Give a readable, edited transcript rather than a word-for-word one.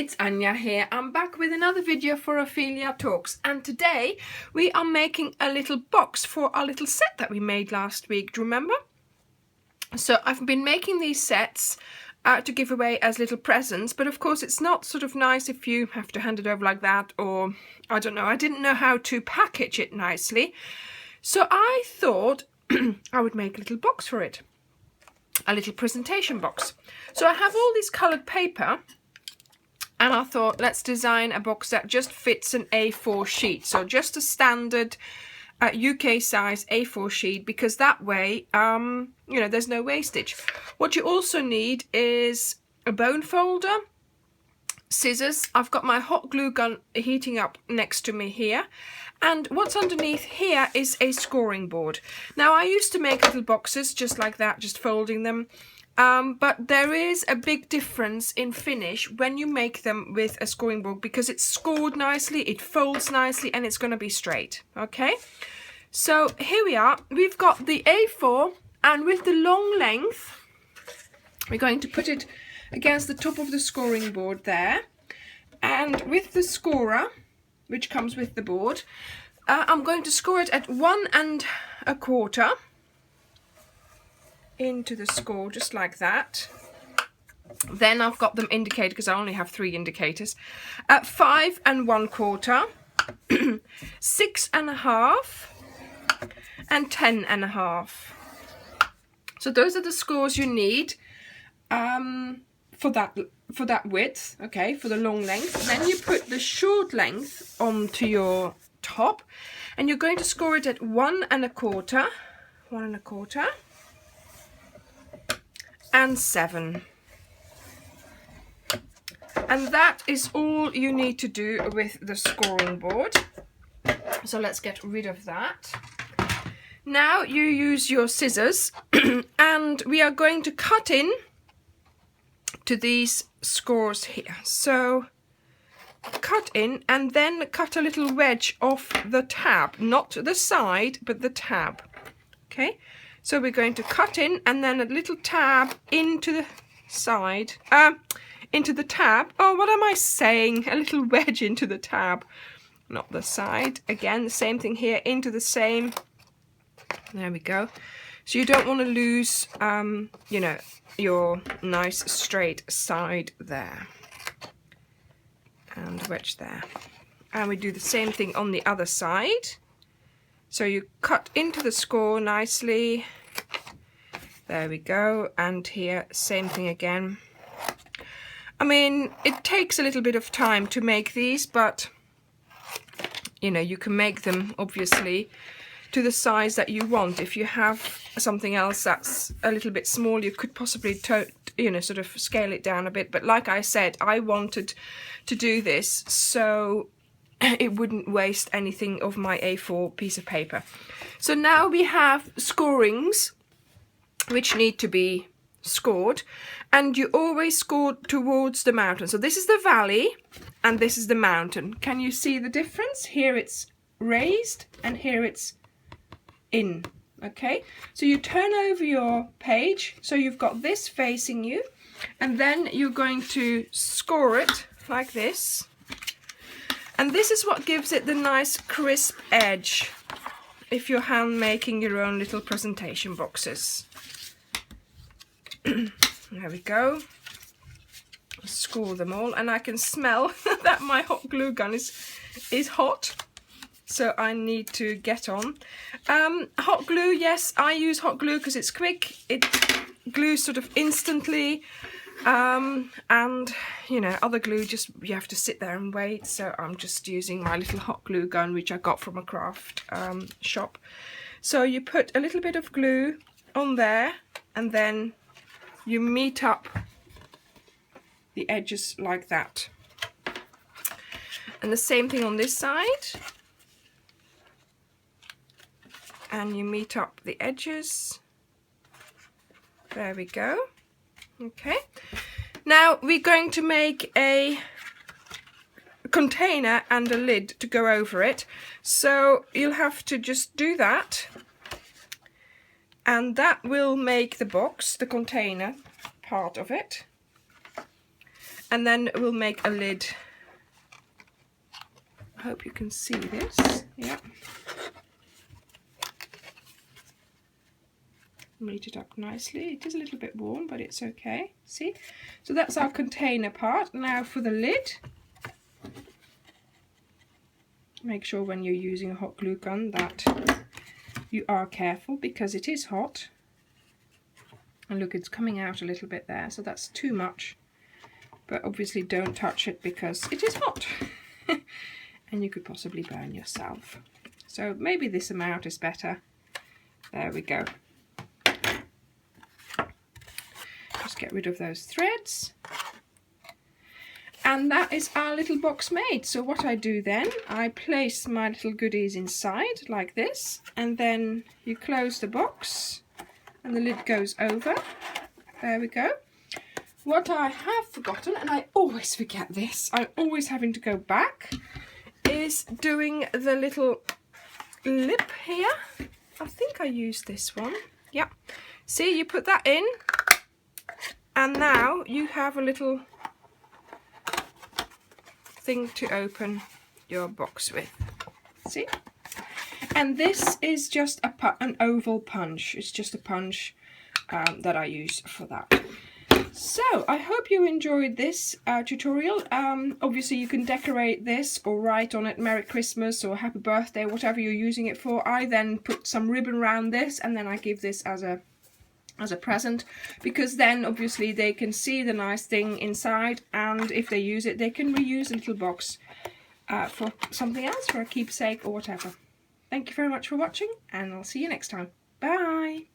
it's Anya here. I'm back with another video for Ophelia Talks, and today we are making a little box for our little set that we made last week. Do you remember? So I've been making these sets to give away as little presents, but of course it's not sort of nice if you have to hand it over like that, or I don't know, I didn't know how to package it nicely. So I thought I would make a little box for it. A little presentation box. So I have all this coloured paper, and I thought let's design a box that just fits an A4 sheet. So just a standard UK size A4 sheet, because that way you know, there's no wastage. What you also need is a bone folder, scissors. I've got my hot glue gun heating up next to me here, and what's underneath here is a scoring board. Now I used to make little boxes just like that, just folding them, but there is a big difference in finish when you make them with a scoring board, because it's scored nicely, it folds nicely, and it's going to be straight. Okay, so here we are. We've got the A4, and with the long length we're going to put it against the top of the scoring board there, and with the scorer, which comes with the board, I'm going to score it at 1 1/4 into the score, just like that. Then I've got them indicated because I only have 3 indicators. 5 1/4, 6 1/2, and 10 1/2. So those are the scores you need for that width, okay, for the long length. Then you put the short length onto your top, and you're going to score it at 1 1/4, 1 1/4, and 7. And that is all you need to do with the scoring board. So let's get rid of that. Now you use your scissors and we are going to cut in to these scores here. So cut in and then cut a little wedge off the tab, not the side but the tab. Okay, so we're going to cut in and then a little tab into the side, into the tab. Oh, what am I saying? A little wedge into the tab, not the side. Again, the same thing here, into the same. There we go. So you don't want to lose, you know, your nice straight side there. And wedge there. And we do the same thing on the other side. So you cut into the score nicely. There we go. And here, same thing again. I mean, it takes a little bit of time to make these, but you know, you can make them obviously to the size that you want. If you have something else that's a little bit small, you could possibly you know, sort of scale it down a bit. But like I said, I wanted to do this so it wouldn't waste anything of my A4 piece of paper. So now we have scorings which need to be scored, and you always score towards the mountain. So this is the valley and this is the mountain. Can you see the difference? Here it's raised and here it's in. Okay, so you turn over your page so you've got this facing you, and then you're going to score it like this, and this is what gives it the nice crisp edge if you're hand making your own little presentation boxes. There we go. Score them all, and I can smell that my hot glue gun is hot. So I need to get on. Hot glue, yes, I use hot glue because it's quick. It glues sort of instantly. And, you know, other glue, just you have to sit there and wait. So I'm just using my little hot glue gun, which I got from a craft shop. So you put a little bit of glue on there, and then you meet up the edges like that. And the same thing on this side. And you meet up the edges. There we go. Okay, now we're going to make a container and a lid to go over it, so you'll have to just do that, and that will make the box, the container part of it. and then we'll make a lid. I hope you can see this. Yeah. Meet it up nicely. It is a little bit warm, but it's okay. See? So that's our container part. Now for the lid. Make sure when you're using a hot glue gun that you are careful, because it is hot. And look, it's coming out a little bit there, so that's too much. But obviously don't touch it because it is hot. And you could possibly burn yourself. So maybe this amount is better. There we go. Just get rid of those threads. And that is our little box made. So what I do then, I place my little goodies inside like this, and then you close the box and the lid goes over. There we go. What I have forgotten, and I always forget this, I'm always having to go back, is doing the little lip here. I think I used this one. Yeah. See, you put that in, and now you have a little thing to open your box with. See? And this is just an oval punch. It's just a punch that I use for that. So I hope you enjoyed this tutorial. Obviously you can decorate this or write on it Merry Christmas or Happy Birthday, whatever you're using it for. I then put some ribbon around this, and then I give this as a present, because then obviously they can see the nice thing inside, and if they use it they can reuse a little box for something else, for a keepsake or whatever. Thank you very much for watching, and I'll see you next time. Bye!